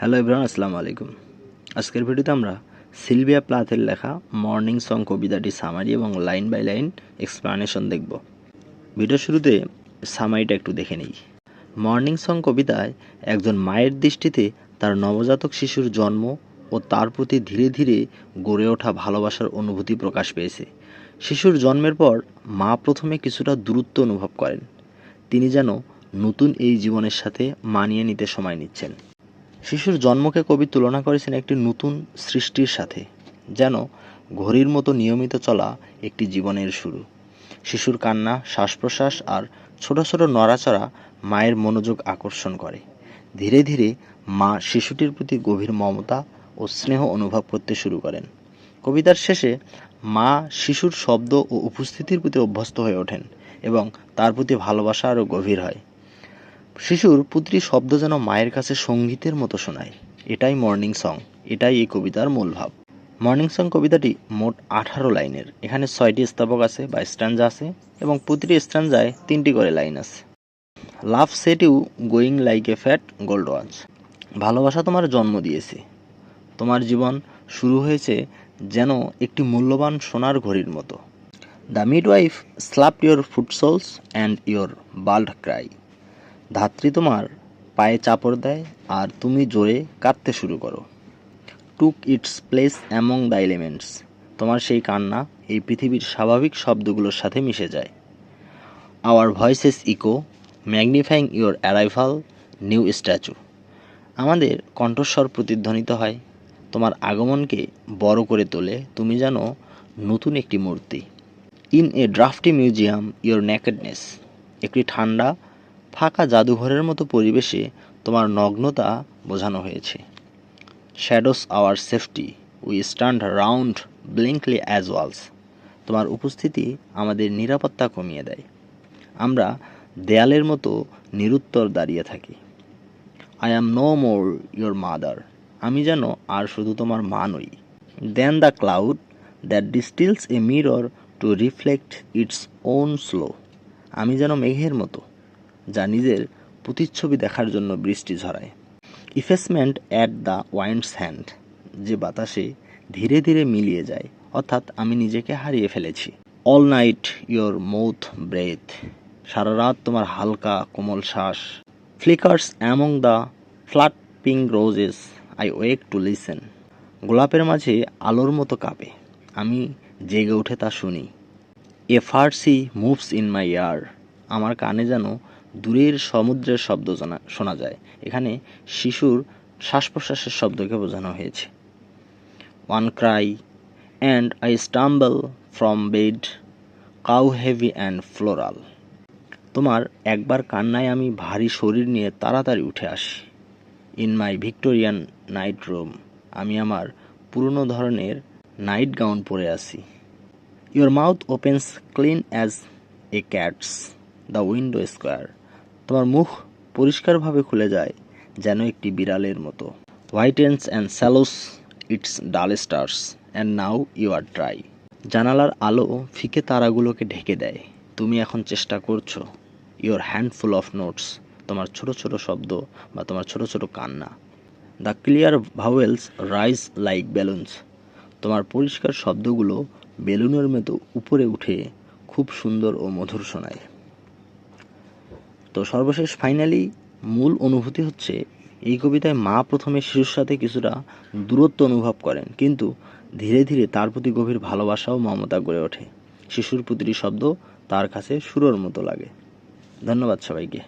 Hello everyone, আসসালামু আলাইকুম। আজকের ভিডিওতে আমরা সিলভিয়া প্লাথের লেখা মর্নিং সং কবিতাটি সামারি এবং লাইন বাই লাইন এক্সপ্লানেশন দেখব। ভিডিও শুরুতে সামারিটা একটু দেখে নিই। মর্নিং সং কবিতায় একজন মায়ের দৃষ্টিতে তার নবজাতক শিশুর জন্ম ও তার প্রতি ধীরে ধীরে গড়ে ওঠা ভালোবাসার অনুভূতি প্রকাশ পেয়েছে। শিশুর জন্মের পর মা প্রথমে কিছুটা দূরত্ব অনুভব করেন। তিনি যেন নতুন এই জীবনের সাথে মানিয়ে নিতে সময় নিচ্ছেন। শিশুর জন্মকে কবি তুলনা করেছেন একটি নতুন সৃষ্টির সাথে, যেন ঘড়ির মতো নিয়মিত চলা একটি জীবনের শুরু। শিশুর কান্না, শ্বাস প্রশ্বাস আর ছোট ছোট নড়াচড়া মায়ের মনোযোগ আকর্ষণ করে। ধীরে ধীরে মা শিশুটির প্রতি গভীর মমতা ও স্নেহ অনুভব করতে শুরু করেন। কবিতার শেষে মা শিশুর শব্দ ও উপস্থিতির প্রতি অভ্যস্ত হয়ে ওঠেন এবং তার প্রতি ভালোবাসা আরও গভীর হয়। শিশুর প্রতিটি শব্দ যেন মায়ের কাছে সঙ্গীতের মতো শোনায়। এটাই মর্নিং সং, এটাই এই কবিতার মূল ভাব। মর্নিং সং কবিতাটি মোট 18 লাইনের। এখানে 6টি স্তাবক আছে বা স্ট্যান্জা আছে এবং প্রতিটি স্ট্যান্জায় 3টি করে লাইন আছে। Love set you going like a fat gold watch. ভালোবাসা তোমার জন্ম দিয়েছে, তোমার জীবন শুরু হয়েছে যেন একটি মূল্যবান সোনার ঘড়ির মতো। The midwife slapped your footsoles and your bald cry. ধাত্রী তোমার পায়ে চাপড় দেয় আর তুমি জোরে কাঁদতে শুরু করো। Took its place among the elements. তোমার সেই কান্না এই পৃথিবীর স্বাভাবিক শব্দগুলোর সাথে মিশে যায়। Our voices echo magnifying your arrival new statue. আমাদের কণ্ঠস্বর প্রতিধ্বনিত হয়, তোমার আগমনকে বড় করে তোলে, তুমি যেন নতুন একটি মূর্তি। In a draughty museum your nakedness. একটি ঠান্ডা ফাঁকা জাদুঘরের মতো পরিবেশে তোমার নগ্নতা বোঝানো হয়েছে। Shadows our safety we stand round blankly as walls. তোমার উপস্থিতি আমাদের নিরাপত্তা কমিয়ে দেয়, আমরা দেয়ালের মতো নিরুত্তর দাঁড়িয়ে থাকি। I am no more your mother. আমি যেন আর শুধু তোমার মা নই। Then the cloud that distils a mirror to reflect its own slow. আমি যেন মেঘের মতো যা নিজের প্রতিচ্ছবি দেখার জন্য বৃষ্টি ঝরায়। ইফেসমেন্ট অ্যাট দ্য ওয়াইন্ডস হ্যান্ড। যে বাতাসে ধীরে ধীরে মিলিয়ে যায়, অর্থাৎ আমি নিজেকে হারিয়ে ফেলেছি। All night your moth breath. সারা রাত তোমার হালকা কোমল শ্বাস। Flickers among the flat pink roses I wake to listen. গোলাপের মাঝে আলোর মতো কাঁপে, আমি জেগে উঠে তা শুনি। এ ফার্সি মুভস ইন মাই ইয়ার। আমার কানে যেন দূরের সমুদ্রের শব্দ শোনা যায়। এখানে শিশুর শ্বাস প্রশ্বাসের শব্দকে বোঝানো হয়েছে। One cry and I stumble from bed cow heavy and floral. তোমার একবার কান্নায় আমি ভারী শরীর নিয়ে তাড়াতাড়ি উঠে আসি। In my Victorian night room. আমি আমার পুরনো ধরনের নাইট গাউন পরে আছি। Your mouth opens clean as a cat's the window square. তোমার মুখ পরিষ্কারভাবে খুলে যায় যেন একটি বিড়ালের মতো। Whitens and swallows its dull stars and now you are dry. জানালার আলো ফিকে তারাগুলোকে ঢেকে দেয়, তুমি এখন চেষ্টা করছো। Your handful of notes. তোমার ছোট ছোট শব্দ বা তোমার ছোট ছোট কান্না। The clear vowels rise like balloons. তোমার পরিষ্কার শব্দগুলো বেলুনের মতো উপরে উঠে খুব সুন্দর ও মধুর শোনায়। তো সর্বশেষ ফাইনালি মূল অনুভূতি হচ্ছে, এই কবিতায় মা প্রথমে শিশুর সাথে কিছুটা দূরত্ব অনুভব করেন, কিন্তু ধীরে ধীরে তার প্রতি গভীর ভালোবাসা ও মমতা গড়ে ওঠে। শিশুর প্রতিটি শব্দ তার কাছে সুরের মতো লাগে। ধন্যবাদ সবাইকে।